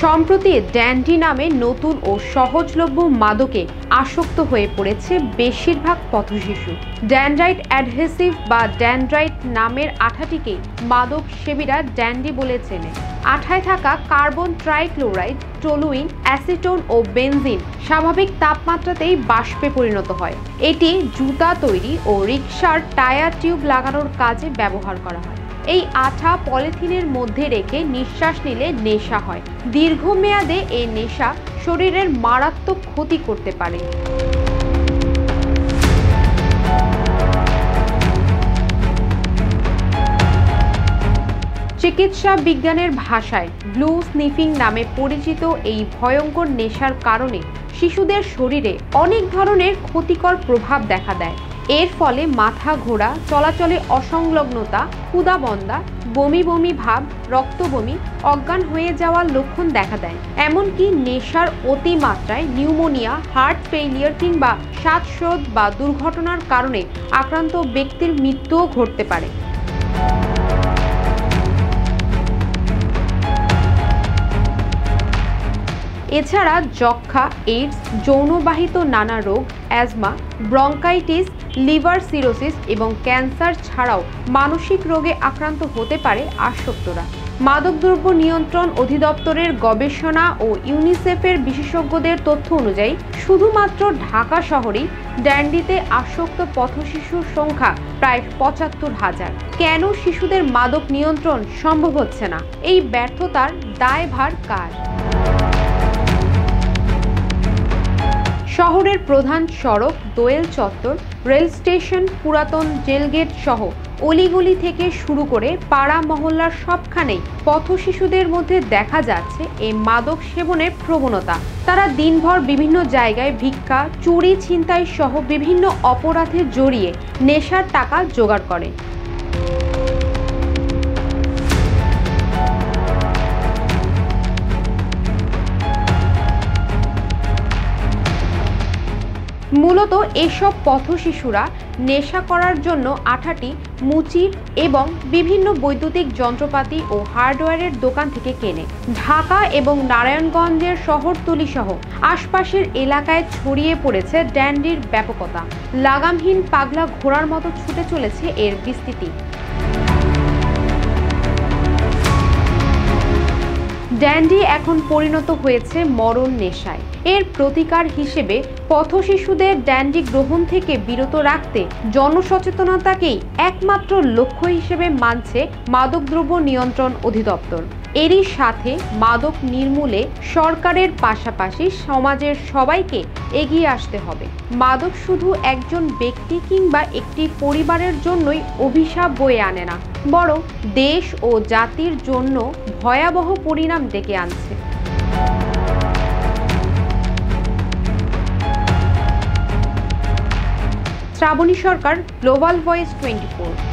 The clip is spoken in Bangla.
সম্প্রতি ড্যান্ডি নামে নতুন ও সহজলভ্য মাদকে আসক্ত হয়ে পড়েছে বেশিরভাগ পথশিশু। ড্যান্ড্রাইট অ্যাডহেসিভ বা ড্যান্ড্রাইট নামের আঠাটিকেই মাদক সেবীরা ড্যান্ডি বলে চেনে। আঠায় থাকা কার্বন ট্রাইক্লোরাইড, টলুইন, অ্যাসিটোন ও বেনজিন স্বাভাবিক তাপমাত্রাতেই বাষ্পে পরিণত হয়। এটি জুতা তৈরি ও রিকশার টায়ার টিউব লাগানোর কাজে ব্যবহার করা হয়। এই আঠা পলিথিনের মধ্যে রেখে নিঃশ্বাস নিলে নেশা হয়। দীর্ঘমেয়াদে এই নেশা শরীরের মারাত্মক ক্ষতি করতে পারে। চিকিৎসা বিজ্ঞানের ভাষায় ব্লু স্নিফিং নামে পরিচিত এই ভয়ঙ্কর নেশার কারণে শিশুদের শরীরে অনেক ধরনের ক্ষতিকর প্রভাব দেখা দেয়। এর ফলে মাথা ঘোরা, চলাচলে অসংলগ্নতা, ক্ষুধাবন্দা, বমি বমি ভাব, রক্তবমি, অজ্ঞান হয়ে যাওয়ার লক্ষণ দেখা দেয়। এমনকি নেশার অতিমাত্রায় নিউমোনিয়া, হার্ট ফেইলিয়ার কিংবা শ্বাসরোধ বা দুর্ঘটনার কারণে আক্রান্ত ব্যক্তির মৃত্যুও ঘটতে পারে। এছাড়া যক্ষ্মা, এইডস, যৌনবাহিত নানা রোগ, অ্যাজমা, ব্রঙ্কাইটিস, লিভার সিরোসিস এবং ক্যান্সার ছাড়াও মানসিক রোগে আক্রান্ত হতে পারে আসক্তরা। মাদকদ্রব্য নিয়ন্ত্রণ অধিদপ্তরের গবেষণা ও ইউনিসেফের বিশেষজ্ঞদের তথ্য অনুযায়ী শুধুমাত্র ঢাকা শহরেই ড্যান্ডিতে আসক্ত পথশিশুর সংখ্যা প্রায় ৭৫,০০০। কেন শিশুদের মাদক নিয়ন্ত্রণ সম্ভব হচ্ছে না? এই ব্যর্থতার দায়ভার কার? শহরের প্রধান সড়ক, দোয়েল চত্বর, রেল স্টেশন, পুরাতন জেলগেট সহ অলিগলি থেকে শুরু করে পাড়া মহল্লার সবখানেই পথশিশুদের মধ্যে দেখা যাচ্ছে এই মাদক সেবনের প্রবণতা। তারা দিনভর বিভিন্ন জায়গায় ভিক্ষা, চুরি, ছিনতাই সহ বিভিন্ন অপরাধে জড়িয়ে নেশার টাকা জোগাড় করে। মূলত এসব পথশিশুরা নেশা করার জন্য আঠাটি, মুচি এবং বিভিন্ন বৈদ্যুতিক যন্ত্রপাতি ও হার্ডওয়্যারের দোকান থেকে কেনে। ঢাকা এবং নারায়ণগঞ্জের শহরতলি সহ আশপাশের এলাকায় ছড়িয়ে পড়েছে ড্যান্ডির ব্যাপকতা। লাগামহীন পাগলা ঘোড়ার মতো ছুটে চলেছে এর বিস্তৃতি। ড্যান্ডি এখন পরিণত হয়েছে মরণ নেশায়। এর প্রতিকার হিসেবে পথশিশুদের ড্যান্ডি গ্রহণ থেকে বিরত রাখতে জনসচেতনতাকেই একমাত্র লক্ষ্য হিসেবে মানছে মাদকদ্রব্য নিয়ন্ত্রণ অধিদপ্তর। এরই সাথে মাদক নির্মূলে সরকারের পাশাপাশি সমাজের সবাইকে এগিয়ে আসতে হবে। মাদক শুধু একজন ব্যক্তি কিংবা একটি পরিবারের জন্যই অভিশাপ বয়ে আনে না, বরং দেশ ও জাতির জন্য ভয়াবহ পরিণাম ডেকে আনছে। শ্রাবণী সরকার, গ্লোবাল ভয়েস 24।